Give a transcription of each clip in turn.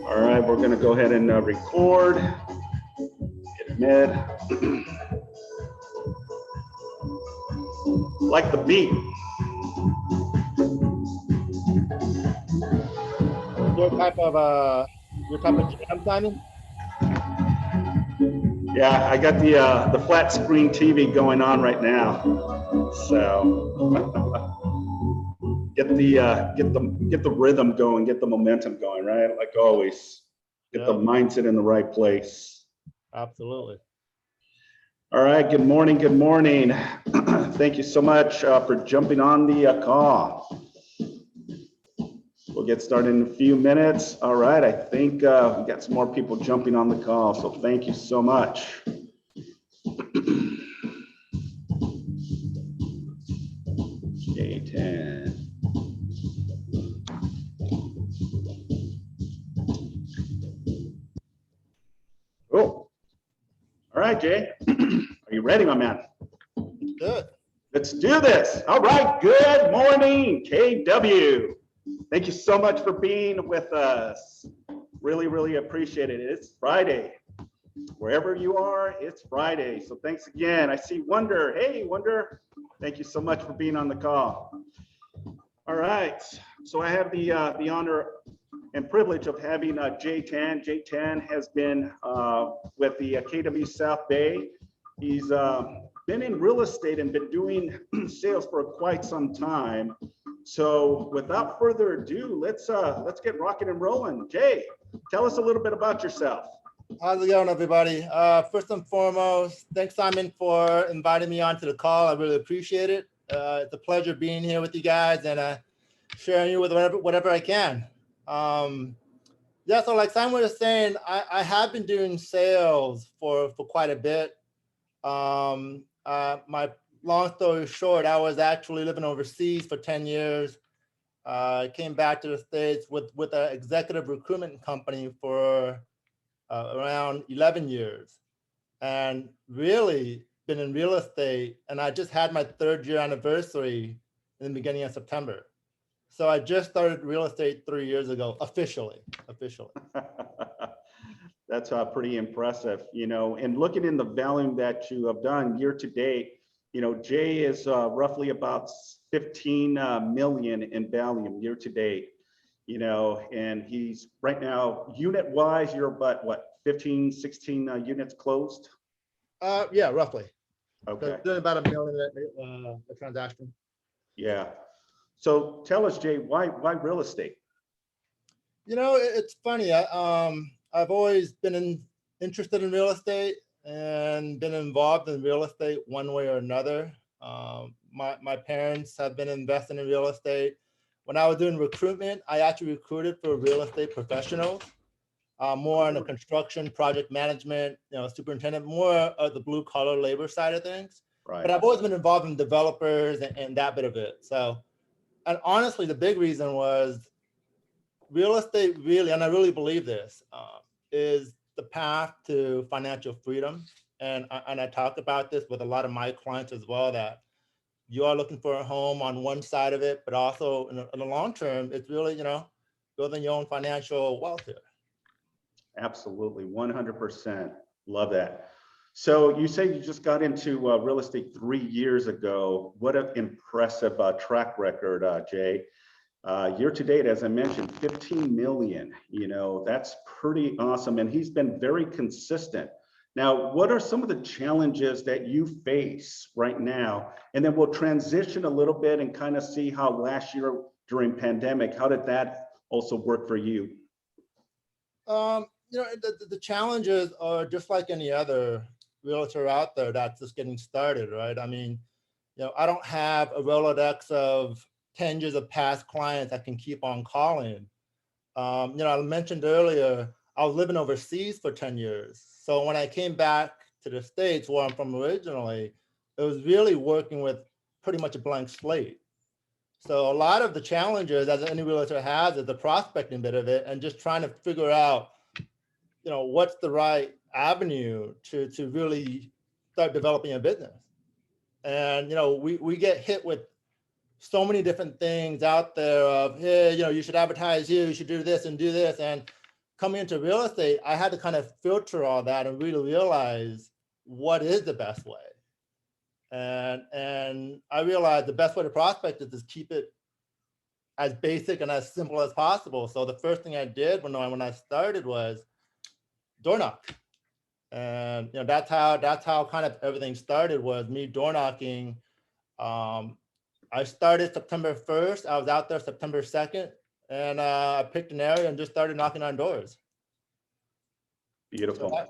All right, we're going to go ahead and record. Hit mid. Like the beat. Your type of jam, Simon? Yeah, I got the flat screen TV going on right now, so get the rhythm going, get the momentum going, right? Like always, get the mindset in the right place. Absolutely. All right. Good morning. Good morning. Thank you so much for jumping on the call. We'll get started in a few minutes. All right. I think we got some more people jumping on the call, so thank you so much. J10. Oh, all right, Jay. Are you ready, my man? Good. Let's do this. All right. Good morning, KW. Thank you so much for being with us. Really, really appreciate it. It's Friday. Wherever you are, it's Friday. So thanks again. I see Wonder. Hey, Wonder. Thank you so much for being on the call. All right. So I have the honor and privilege of having J10. J10 has been with the KW South Bay. He's been in real estate and been doing sales for quite some time. So without further ado, let's get rocking and rolling. Jay, tell us a little bit about yourself. How's it going, everybody? First and foremost, thanks, Simon, for inviting me onto the call. I really appreciate it. It's a pleasure being here with you guys and sharing you with whatever I can. Yeah, so like Simon was saying, I have been doing sales for quite a bit. My long story short, I was actually living overseas for 10 years. I came back to the States with an executive recruitment company for around 11 years and really been in real estate. And I just had my 3rd year anniversary in the beginning of September. So I just started real estate 3 years ago, officially. That's pretty impressive, you know, and looking in the volume that you have done year to date, you know, Jay is roughly about 15 million in volume year to date, you know, and he's right now unit wise, you're about what, 15, 16 units closed? Yeah, roughly. Okay. Doing about $1 million a transaction. Yeah. So tell us, Jay, why real estate? You know, it's funny. I've always been interested in real estate and been involved in real estate one way or another. My parents have been investing in real estate. When I was doing recruitment, I actually recruited for real estate professionals, more on the construction, project management, you know, superintendent, more of the blue collar labor side of things. Right. But I've always been involved in developers and that bit of it. So, and honestly, the big reason was real estate really, and I really believe this, is the path to financial freedom. And I talk about this with a lot of my clients as well, that you are looking for a home on one side of it, but also in the long term, it's really, you know, building your own financial wealth here. Absolutely, 100%. Love that. So you say you just got into real estate 3 years ago. What an impressive track record, Jay. Year to date, as I mentioned, 15 million, you know, that's pretty awesome. And he's been very consistent. Now, what are some of the challenges that you face right now? And then we'll transition a little bit and kind of see how last year during pandemic, how did that also work for you? You know, the challenges are just like any other realtor out there that's just getting started, right? I mean, you know, I don't have a Rolodex of 10 years of past clients I can keep on calling. You know, I mentioned earlier, I was living overseas for 10 years. So when I came back to the States, where I'm from originally, it was really working with pretty much a blank slate. So a lot of the challenges as any realtor has is the prospecting bit of it and just trying to figure out, you know, what's the right avenue to really start developing a business. And, you know, we get hit with so many different things out there of, hey, you should advertise here, you should do this and do this. And coming into real estate, I had to kind of filter all that and really realize what is the best way. And I realized the best way to prospect is to keep it as basic and as simple as possible. So the first thing I did when I started was door knock. And that's how kind of everything started, was me door knocking. I started September 1st. I was out there September 2nd, and I picked an area and just started knocking on doors. Beautiful. So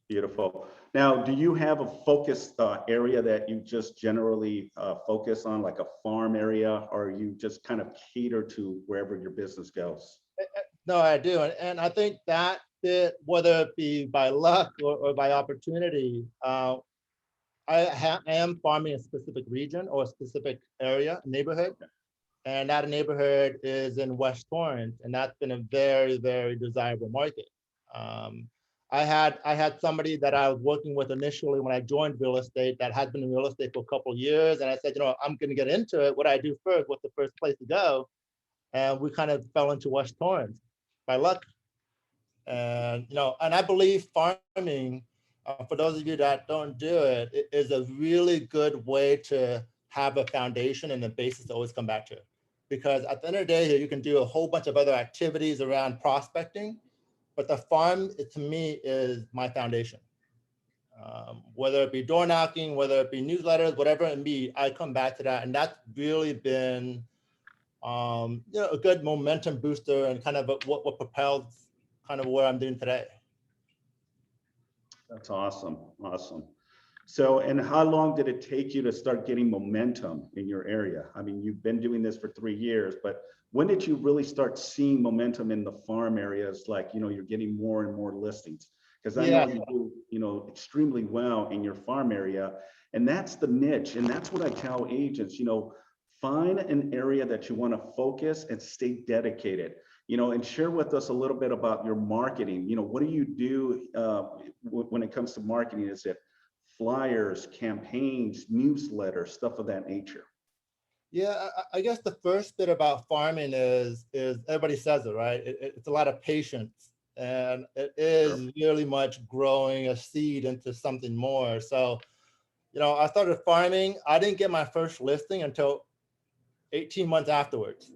Beautiful. Now, do you have a focus area that you just generally focus on, like a farm area, or you just kind of cater to wherever your business goes? no, I do. And I think that bit, whether it be by luck or by opportunity, I am farming a specific region or a specific area, neighborhood. And that neighborhood is in West Torrance, and that's been a very, very desirable market. I had somebody that I was working with initially when I joined real estate that had been in real estate for a couple of years, and I said, I'm going to get into it. What do I do first? What's the first place to go? And we kind of fell into West Torrance by luck. And and I believe farming, for those of you that don't do it, it is a really good way to have a foundation and a basis to always come back to. Because at the end of the day, you can do a whole bunch of other activities around prospecting, but the farm, to me, is my foundation. Whether it be door knocking, whether it be newsletters, whatever it be, I come back to that, and that's really been a good momentum booster and kind of what propels kind of what I'm doing today. That's awesome. Awesome. So, and how long did it take you to start getting momentum in your area? I mean, you've been doing this for 3 years, but when did you really start seeing momentum in the farm areas? Like, you're getting more and more listings, because I know you do, extremely well in your farm area, and that's the niche. And that's what I tell agents, find an area that you want to focus and stay dedicated. And share with us a little bit about your marketing. What do you do when it comes to marketing? Is it flyers, campaigns, newsletters, stuff of that nature? Yeah, I guess the first bit about farming is everybody says it, right? It's a lot of patience, and it is really much growing a seed into something more. So, I started farming. I didn't get my first listing until 18 months afterwards.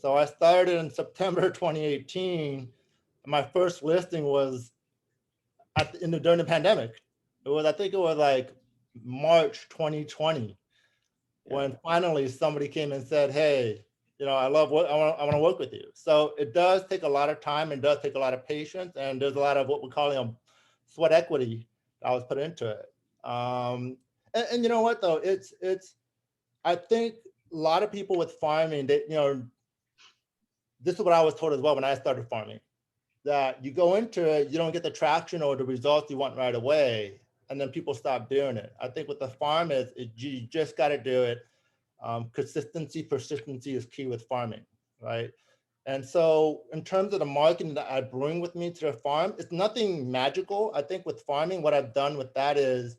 So I started in September 2018. My first listing was during the pandemic. I think it was like March 2020, when finally somebody came and said, hey, I want to work with you. So it does take a lot of time, and does take a lot of patience, and there's a lot of what we call sweat equity that was put into it. And you know what though, it's I think a lot of people with farming, that this is what I was told as well when I started farming, that you go into it, you don't get the traction or the results you want right away, and then people stop doing it. I think with the farm you just got to do it. Consistency, persistency is key with farming, right? And so in terms of the marketing that I bring with me to the farm, it's nothing magical. I think with farming, what I've done with that is,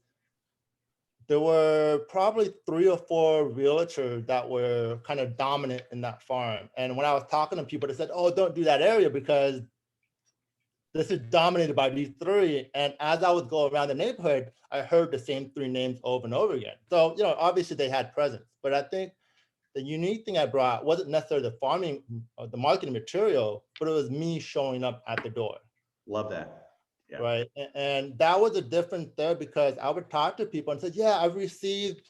there were probably 3 or 4 realtors that were kind of dominant in that farm. And when I was talking to people, they said, oh, don't do that area because this is dominated by these 3. And as I would go around the neighborhood, I heard the same 3 names over and over again. So, obviously they had presence, but I think the unique thing I brought wasn't necessarily the farming or the marketing material, but it was me showing up at the door. Love that. Yeah. Right. And that was a difference there, because I would talk to people and say, yeah, I've received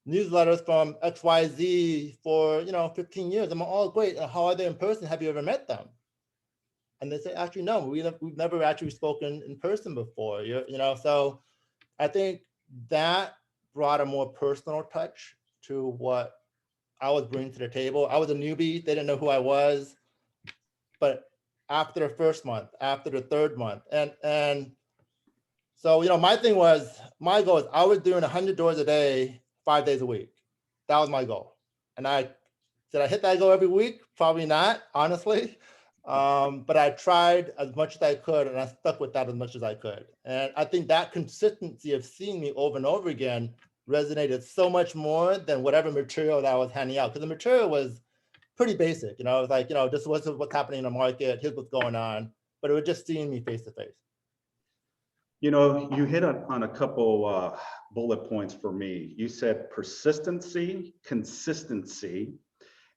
newsletters from XYZ for, 15 years. I'm like, oh, great. How are they in person? Have you ever met them? And they say, actually, no, we've never actually spoken in person before. So I think that brought a more personal touch to what I was bringing to the table. I was a newbie. They didn't know who I was. But after the first month, after the third month, and so, my goal is I was doing 100 doors a day, 5 days a week. That was my goal. And did I hit that goal every week? Probably not, honestly. But I tried as much as I could, and I stuck with that as much as I could. And I think that consistency of seeing me over and over again resonated so much more than whatever material that I was handing out. Because the material was pretty basic, it was like, this was what's happening in the market, here's what's going on. But it was just seeing me face to face. You hit on a couple bullet points for me. You said persistency, consistency,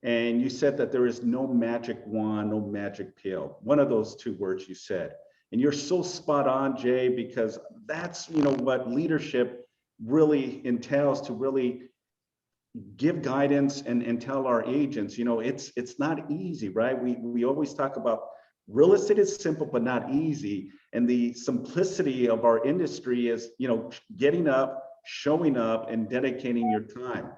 and you said that there is no magic wand, no magic pill. One of those two words you said. And you're so spot on, Jay, because that's, what leadership really entails, to really give guidance and tell our agents, it's not easy, right? We always talk about real estate is simple, but not easy. And the simplicity of our industry is, getting up, showing up, and dedicating your time.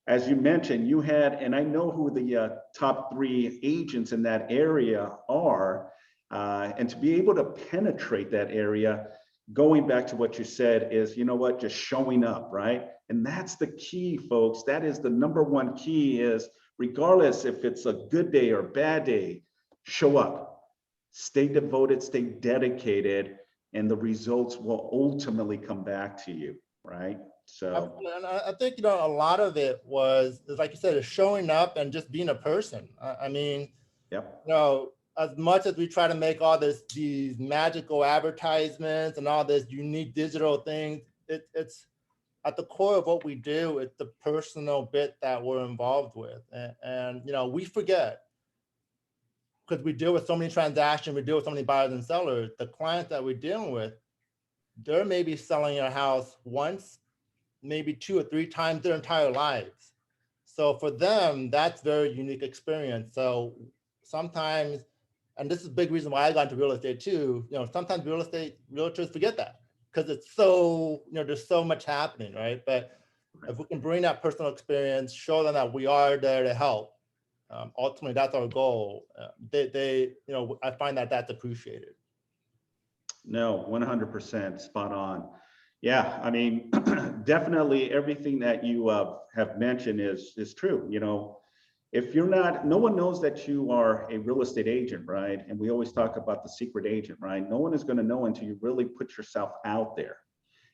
As you mentioned, you had, and I know who the top 3 agents in that area are, and to be able to penetrate that area, going back to what you said is, just showing up, right? And that's the key, folks. That is the number one key, is regardless if it's a good day or bad day, show up, stay devoted, stay dedicated, and the results will ultimately come back to you, right? So, and I think, a lot of it was, like you said, is showing up and just being a person. I mean, yep. As much as we try to make all these magical advertisements and all this unique digital things, it's at the core of what we do. It's the personal bit that we're involved with, and we forget, because we deal with so many transactions, we deal with so many buyers and sellers. The clients that we're dealing with, they're maybe selling a house once, maybe 2 or 3 times their entire lives. So for them, that's very unique experience. So sometimes, and this is a big reason why I got into real estate too, sometimes realtors forget that, because it's so, there's so much happening, right? But if we can bring that personal experience, show them that we are there to help, ultimately that's our goal. I find that that's appreciated. No, 100% spot on. Yeah, I mean, definitely everything that you have mentioned is true. If you're not, no one knows that you are a real estate agent, right? And we always talk about the secret agent, right? No one is going to know until you really put yourself out there.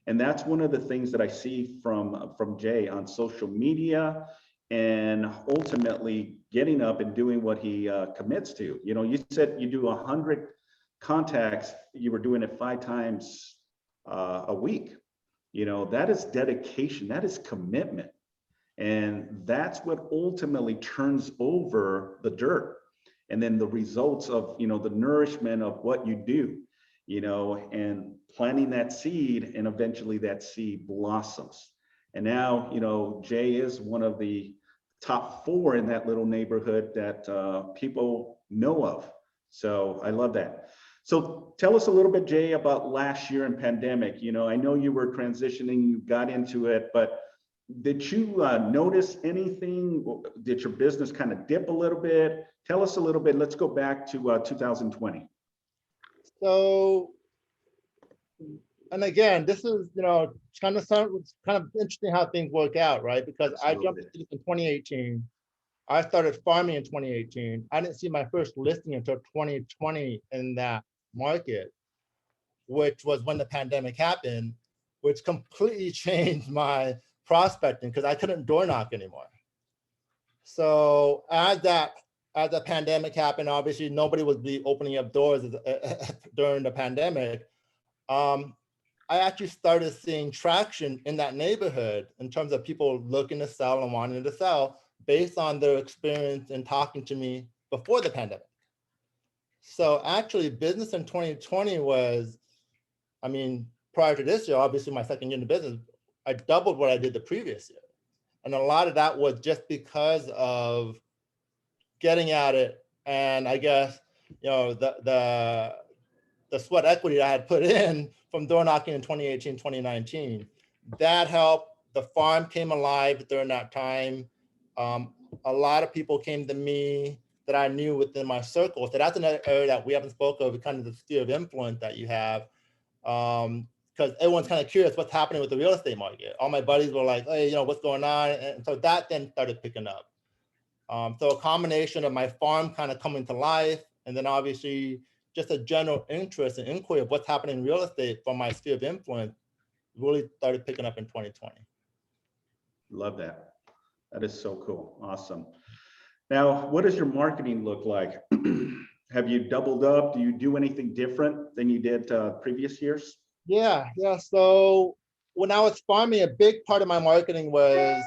And that's one of the things that I see from Jay on social media, and ultimately getting up and doing what he commits to. You said you do 100 contacts, you were doing it 5 times a week. That is dedication, that is commitment. And that's what ultimately turns over the dirt. And then the results of, the nourishment of what you do, and planting that seed, and eventually that seed blossoms. And now, Jay is one of the top 4 in that little neighborhood that people know of. So I love that. So tell us a little bit, Jay, about last year and pandemic. I know you were transitioning, you got into it, but did you notice anything? Did your business kind of dip a little bit? Tell us a little bit. Let's go back to 2020. So, and again, this is, kind of interesting how things work out, right? Because I jumped into this in 2018. I started farming in 2018. I didn't see my first listing until 2020 in that market, which was when the pandemic happened, which completely changed my prospecting, because I couldn't door knock anymore. So as the pandemic happened, obviously nobody would be opening up doors during the pandemic. I actually started seeing traction in that neighborhood in terms of people looking to sell and wanting to sell based on their experience in talking to me before the pandemic. So actually business in 2020 was, prior to this year, obviously my second year in the business, I doubled what I did the previous year. And a lot of that was just because of getting at it. And I guess, the sweat equity I had put in from door knocking in 2018, 2019, that helped. The farm came alive during that time. A lot of people came to me that I knew within my circle. So that's another area that we haven't spoken of, kind of the sphere of influence that you have. Because everyone's kind of curious what's happening with the real estate market. All my buddies were like, hey, what's going on? And so that then started picking up. So a combination of my farm kind of coming to life, and then obviously just a general interest and inquiry of what's happening in real estate from my sphere of influence really started picking up in 2020. Love that. That is so cool. Awesome. Now, what does your marketing look like? Have you doubled up? Do you do anything different than you did previous years? Yeah. So when I was farming, a big part of my marketing was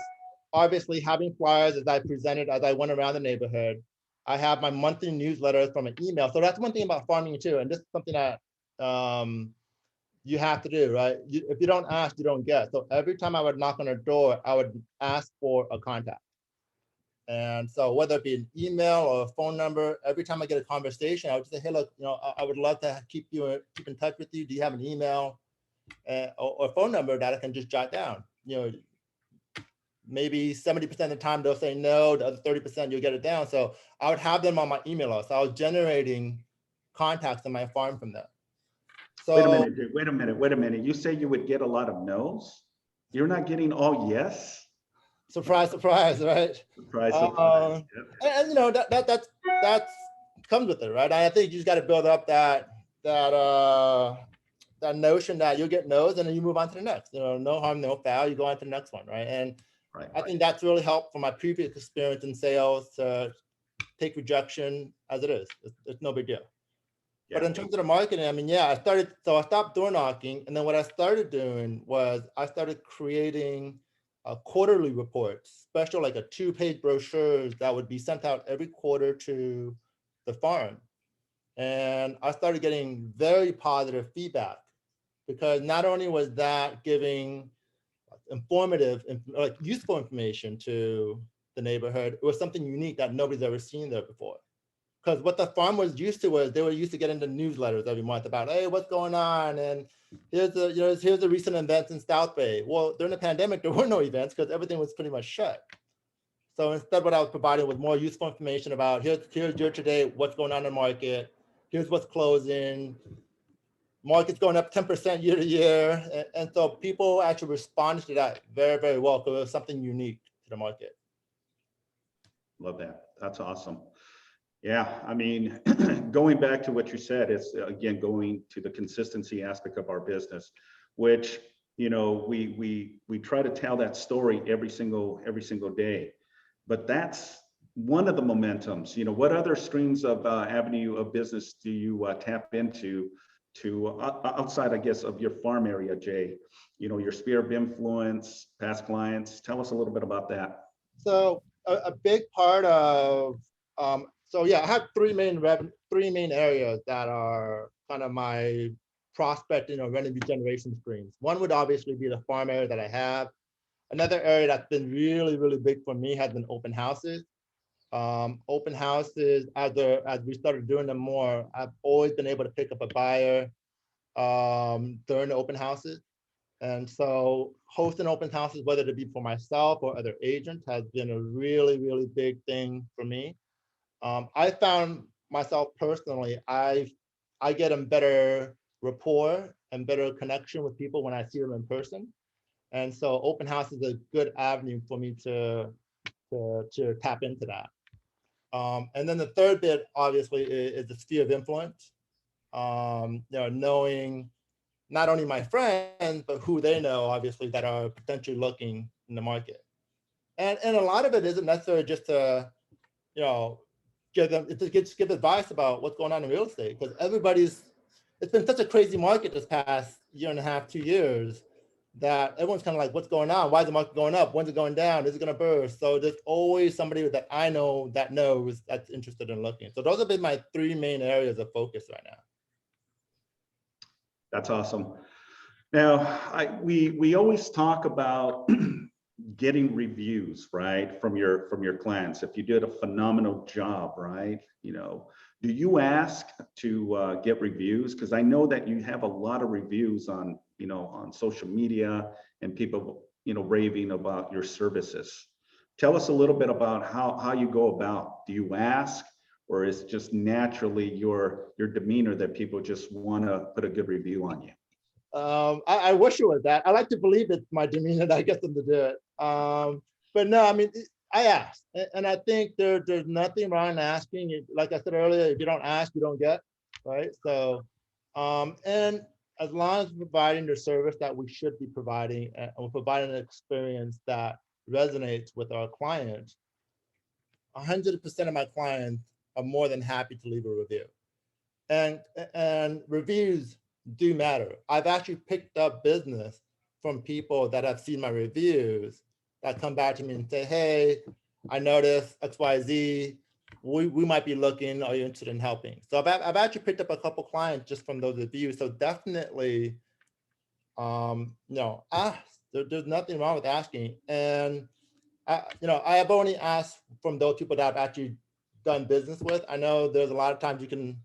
obviously having flyers as I presented, as I went around the neighborhood. I have my monthly newsletters from an email. So that's one thing about farming too. And this is something that you have to do, right? If you don't ask, you don't get. So every time I would knock on a door, I would ask for a contact. And so whether it be an email or a phone number, every time I get a conversation, I would say, hey, look, I would love to keep in touch with you. Do you have an email or phone number that I can just jot down? Maybe 70% of the time they'll say no, the other 30% you'll get it down. So I would have them on my email list. So I was generating contacts in my farm from them. Wait a So minute, dude. Wait a minute. Wait a minute. You say you would get a lot of no's? You're not getting all yes? surprise, surprise, right? Surprise, surprise. Yep. That's comes with it, right? And I think you just got to build up that notion that you'll get no's and then you move on to the next. No harm, no foul. You go on to the next one, right? And Right. I think that's really helped from my previous experience in sales to take rejection as it is. It's no big deal. But in terms of the marketing, I mean, yeah, I stopped door knocking. And then what I started doing was I started creating quarterly reports, special like a 2-page brochures that would be sent out every quarter to the farm. And I started getting very positive feedback because not only was that giving informative, like useful information to the neighborhood, it was something unique that nobody's ever seen there before. Because what the farm was used to was they were used to get into newsletters every month about, hey, what's going on? And here's the recent events in South Bay. Well, during the pandemic, there were no events because everything was pretty much shut. So instead, what I was providing was more useful information about here's your today, what's going on in the market, here's what's closing, market's going up 10% year to year. And so people actually responded to that very, very well because it was something unique to the market. Love that. That's awesome. Yeah, I mean, going back to what you said, it's again going to the consistency aspect of our business, which we try to tell that story every single day, but that's one of the momentums. What other streams of avenue of business do you tap into outside, I guess, of your farm area, Jay? Your sphere of influence, past clients. Tell us a little bit about that. So a big part of so yeah, I have three main areas that are kind of my prospecting or revenue generation streams. One would obviously be the farm area that I have. Another area that's been really, really big for me has been open houses. Open houses, as we started doing them more, I've always been able to pick up a buyer during the open houses. And so hosting open houses, whether it be for myself or other agents, has been a really, really big thing for me. I found myself personally, I get a better rapport and better connection with people when I see them in person. And so open house is a good avenue for me to tap into that. And then the third bit, obviously, is the sphere of influence. Knowing not only my friends, but who they know, obviously, that are potentially looking in the market. And a lot of it isn't necessarily just to, give advice about what's going on in real estate, because it's been such a crazy market this past year and a half, 2 years, that everyone's kind of like, what's going on? Why is the market going up? When's it going down? Is it going to burst? So there's always somebody that I know that knows that's interested in looking. So those have been my three main areas of focus right now. That's awesome. Now, we always talk about getting reviews, right, from your clients. If you did a phenomenal job, right, do you ask to get reviews? Because I know that you have a lot of reviews on social media and people raving about your services. Tell us a little bit about how you go about. Do you ask, or is it just naturally your demeanor that people just want to put a good review on you? I wish it was that. I like to believe it's my demeanor that gets them to do it. But no, I mean, I ask, and I think there's nothing wrong in asking. Like I said earlier, if you don't ask, you don't get, right? So, and as long as we're providing the service that we should be providing, and we're providing an experience that resonates with our clients, 100% of my clients are more than happy to leave a review. And reviews do matter. I've actually picked up business from people that have seen my reviews that come back to me and say, hey, I noticed XYZ, we might be looking, are you interested in helping? So I've actually picked up a couple clients just from those reviews. So definitely, there's nothing wrong with asking. And I have only asked from those people that I've actually done business with. I know there's a lot of times you can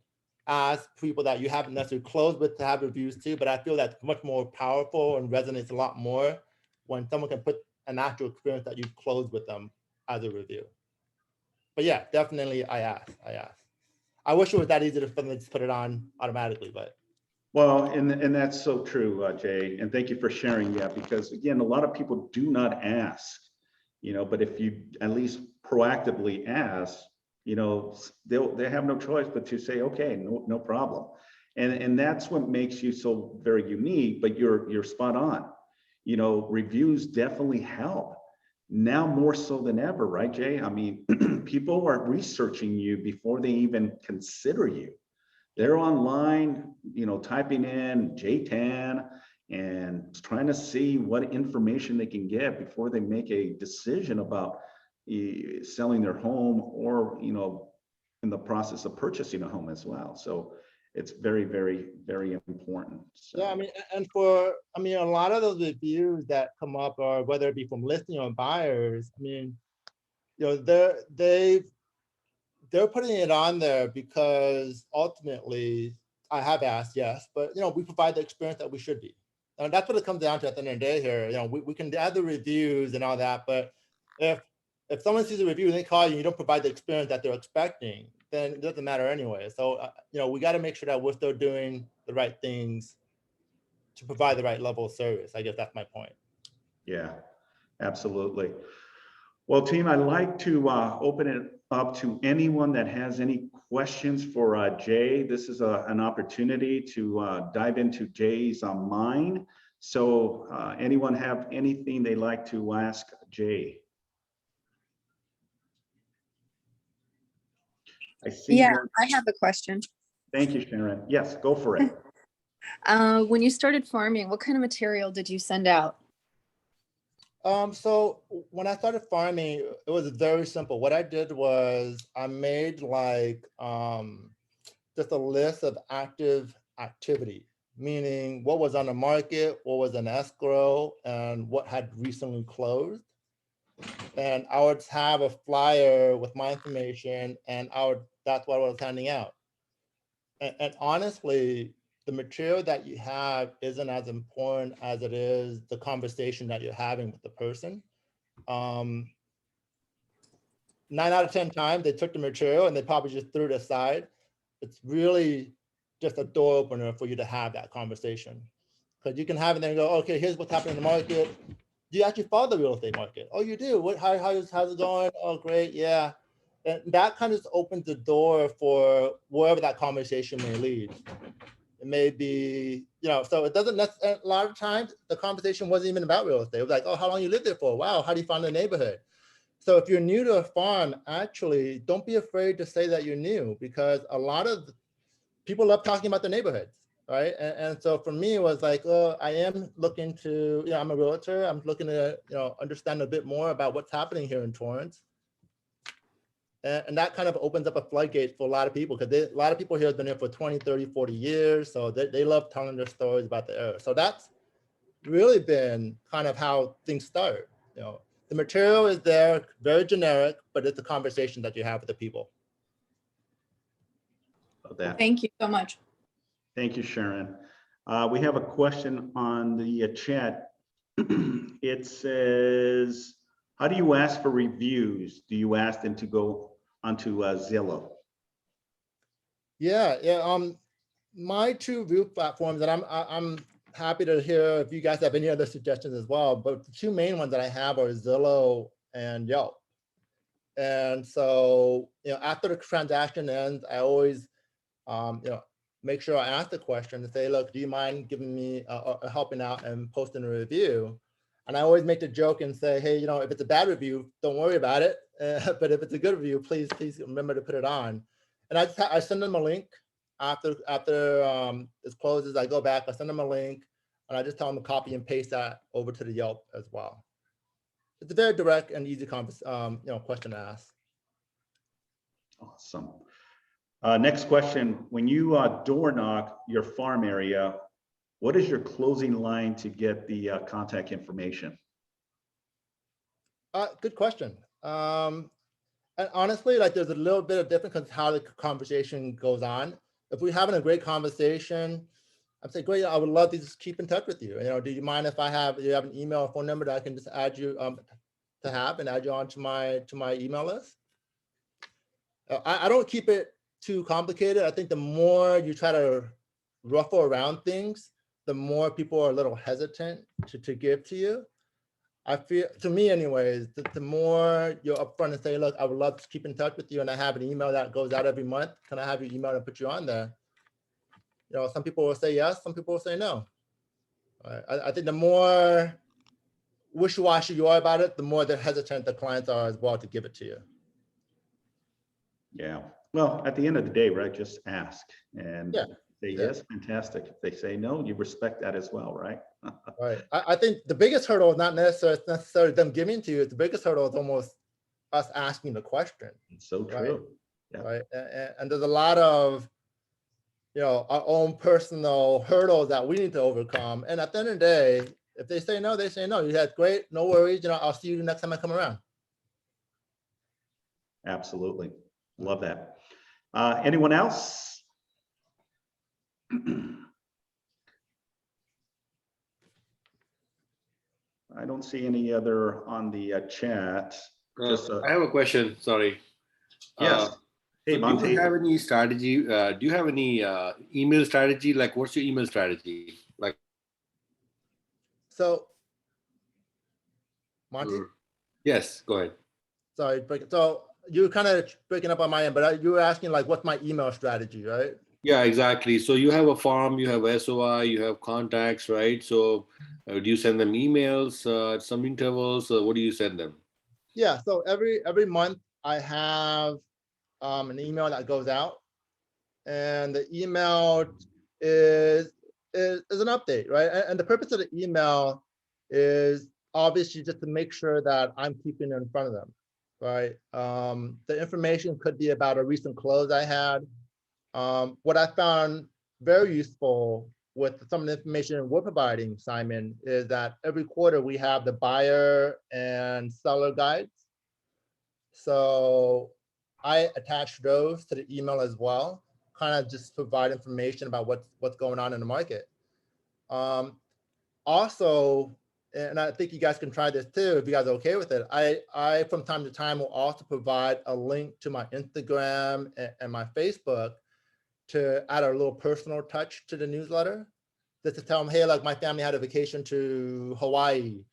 ask people that you haven't necessarily closed with to have reviews too, but I feel that's much more powerful and resonates a lot more when someone can put an actual experience that you've closed with them as a review. But yeah, definitely I ask. I wish it was that easy to just put it on automatically, but. Well, and that's so true, Jay, and thank you for sharing that, because again, a lot of people do not ask, but if you at least proactively ask, they have no choice but to say, okay, no problem. And that's what makes you so very unique, but you're spot on. Reviews definitely help. Now more so than ever, right, Jay? I mean, people are researching you before they even consider you. They're online, typing in J10 and trying to see what information they can get before they make a decision about selling their home or, in the process of purchasing a home as well. So it's very, very, very important. So. Yeah, a lot of those reviews that come up, or whether it be from listing or buyers, they're putting it on there because ultimately, I have asked, yes, but we provide the experience that we should be. And that's what it comes down to at the end of the day here. We can add the reviews and all that, but if someone sees a review and they call you and you don't provide the experience that they're expecting, then it doesn't matter anyway. So, we got to make sure that we're still doing the right things to provide the right level of service. I guess that's my point. Yeah, absolutely. Well, team, I'd like to open it up to anyone that has any questions for Jay. This is an opportunity to dive into Jay's mind. So anyone have anything they'd like to ask Jay? I see. Yeah, I have a question. Thank you, Sharon. Yes, go for it. When you started farming, what kind of material did you send out? So when I started farming, it was very simple. What I did was I made just a list of active activity, meaning what was on the market, what was in escrow, and what had recently closed. And I would have a flyer with my information, and that's what I was handing out. And honestly, the material that you have isn't as important as it is the conversation that you're having with the person. 9 out of 10 times they took the material and they probably just threw it aside. It's really just a door opener for you to have that conversation. Because you can have it and go, okay, here's what's happening in the market. Do you actually follow the real estate market? Oh, you do. How's it going? Oh, great. Yeah. And that kind of just opens the door for wherever that conversation may lead. It may be, so it doesn't necessarily, a lot of times the conversation wasn't even about real estate. It was like, oh, how long you lived there for? Wow, how do you find the neighborhood? So if you're new to a farm, actually, don't be afraid to say that you're new, because a lot of people love talking about the neighborhoods, right? And so for me, it was like, oh, I am looking to, I'm a realtor. I'm looking to, understand a bit more about what's happening here in Torrance. And that kind of opens up a floodgate for a lot of people, because a lot of people here have been here for 20, 30, 40 years. So they love telling their stories about the area. So that's really been kind of how things start. The material is there, very generic, but it's the conversation that you have with the people. Thank you so much. Thank you, Sharon. We have a question on the chat. It says, how do you ask for reviews? Do you ask them to go onto Zillow? Yeah. My two review platforms, and I'm happy to hear if you guys have any other suggestions as well, but the two main ones that I have are Zillow and Yelp. And so, after the transaction ends, I always, make sure I ask the question to say, look, do you mind giving me helping out and posting a review? And I always make the joke and say, hey, if it's a bad review, don't worry about it. But if it's a good review, please remember to put it on. And I send them a link after this closes. I go back, I send them a link, and I just tell them to copy and paste that over to the Yelp as well. It's a very direct and easy question to ask. Awesome. Next question. When you door knock your farm area, what is your closing line to get the contact information? Good question. And honestly, like there's a little bit of difference because how the conversation goes on. If we're having a great conversation, I'm saying, great, I would love to just keep in touch with you. Do you mind if you have an email or phone number that I can just add you to have and add you onto my email list? I don't keep it too complicated. I think the more you try to ruffle around things, the more people are a little hesitant to give to you. I feel, to me anyways, the more you're upfront and say, look, I would love to keep in touch with you and I have an email that goes out every month. Can I have your email and put you on there? Some people will say yes, some people will say no. I think the more wishy-washy you are about it, the more the hesitant the clients are as well to give it to you. Yeah. Well, at the end of the day, right, just ask. And yeah. Say yes, fantastic. If they say no, you respect that as well, right? Right. I think the biggest hurdle is not necessarily them giving to you. The biggest hurdle is almost us asking the question. It's so true. Right. Yeah. Right. And there's a lot of, our own personal hurdles that we need to overcome. And at the end of the day, if they say no, they say no. You had great, no worries. I'll see you next time I come around. Absolutely. Love that. Anyone else? I don't see any other on the chat. I have a question. Sorry. Yes. Hey, so do you have any strategy? Do you have any email strategy? Like, what's your email strategy? Like, so, Monty? Yes, go ahead. Sorry, so you're kind of breaking up on my end, but you were asking like, what's my email strategy, right? Yeah, exactly. So you have a farm, you have SOI, you have contacts, right? So do you send them emails at some intervals? What do you send them? Yeah, so every month I have an email that goes out, and the email is an update, right? And the purpose of the email is obviously just to make sure that I'm keeping it in front of them, right? The information could be about a recent close I had. What I found very useful with some of the information we're providing, Simon, is that every quarter we have the buyer and seller guides. So I attach those to the email as well, kind of just provide information about what's going on in the market. Also, and I think you guys can try this too, if you guys are okay with it, I from time to time will also provide a link to my Instagram and my Facebook to add a little personal touch to the newsletter, just to tell them, hey, like my family had a vacation to Hawaii.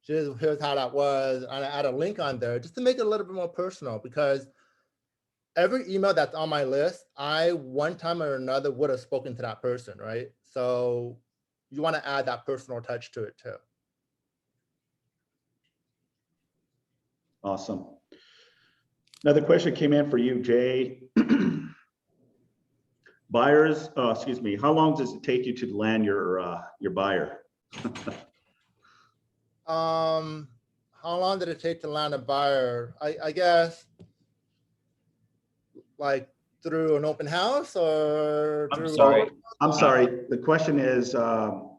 Here's how that was. And I add a link on there just to make it a little bit more personal, because every email that's on my list, I one time or another would have spoken to that person, right? So you want to add that personal touch to it too. Awesome. Another question came in for you, Jay. Buyers, excuse me, how long does it take you to land your buyer? How long did it take to land a buyer? I guess like through an open house or I'm sorry. The question is, how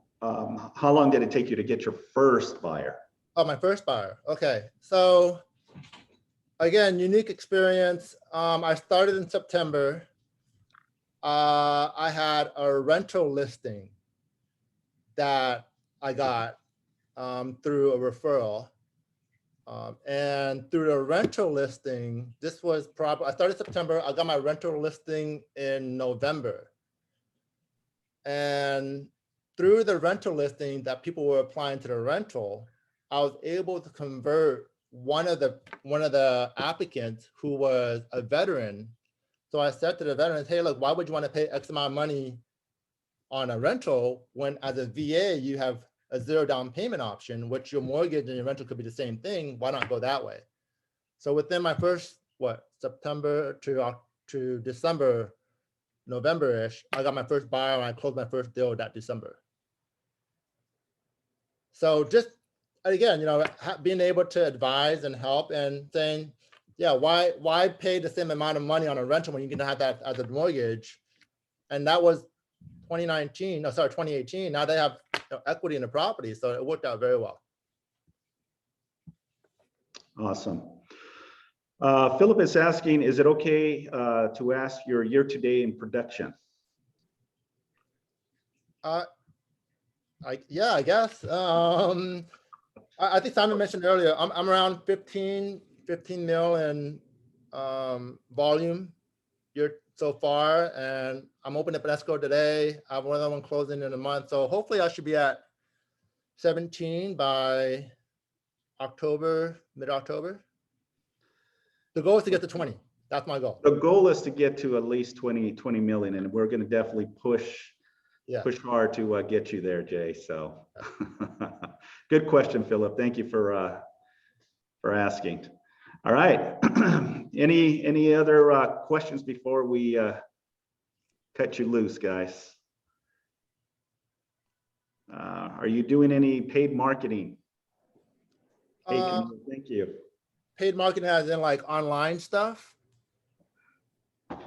long did it take you to get your first buyer? Oh, my first buyer. Okay. So again, unique experience. I started in September. I had a rental listing that I got through a referral. And through the rental listing, this was probably, I started September, I got my rental listing in November. And through the rental listing that people were applying to the rental, I was able to convert one of the applicants who was a veteran. So I said to the veterans, hey, look, why would you want to pay X amount of money on a rental when as a VA, you have a zero down payment option, which your mortgage and your rental could be the same thing. Why not go that way? So within my first, September to December, November-ish, I got my first buyer and I closed my first deal that December. So just, again, being able to advise and help and saying, yeah, why pay the same amount of money on a rental when you can have that as a mortgage? And that was 2018. Now they have equity in the property. So it worked out very well. Awesome. Philip is asking, is it okay to ask your year-to-date in production? Yeah, I guess. I think Simon mentioned earlier, I'm around 15 mil in volume year so far, and I'm opening up an escrow today. I have another one closing in a month. So hopefully I should be at 17 by October, mid-October. The goal is to get to 20. That's my goal. The goal is to get to at least 20 million, and we're going to definitely push hard to get you there, Jay. So good question, Philip. Thank you for asking. All right. Any other questions before we cut you loose, guys? Are you doing any paid marketing? Hey, thank you. Paid marketing as in like online stuff?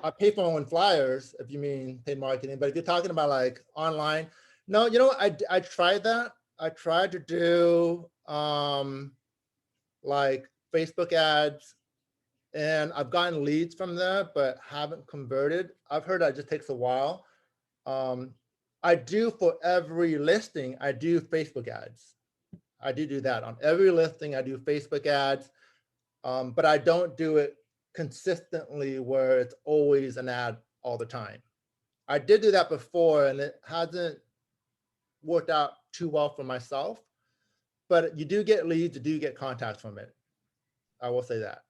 I pay for my own flyers, if you mean paid marketing, but if you're talking about like online, no, I tried that. I tried to do like Facebook ads, and I've gotten leads from there, but haven't converted. I've heard that just takes a while. I do for every listing, I do Facebook ads. I do that on every listing. I do Facebook ads, but I don't do it consistently where it's always an ad all the time. I did do that before and it hasn't worked out too well for myself, but you do get leads, you do get contacts from it. I will say that.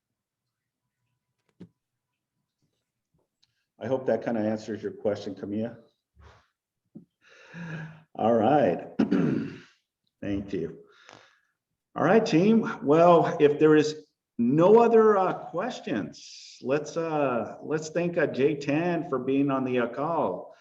I hope that kind of answers your question, Camilla. All right. Thank you. All right, team. Well, if there is no other questions, let's thank Jay Tan for being on the call.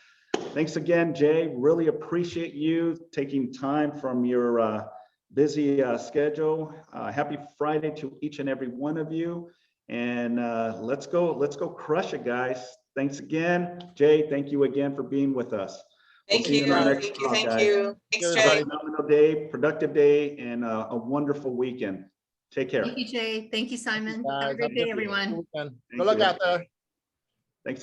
Thanks again, Jay. Really appreciate you taking time from your busy schedule. Happy Friday to each and every one of you. And let's go crush it, guys. Thanks again, Jay. Thank you again for being with us. Thank you. Thank you. Thanks, Jay. Phenomenal day, productive day, and a wonderful weekend. Take care. Thank you, Jay. Thank you, Simon. Bye. Have a great day, everyone. Good luck out there. Thanks again.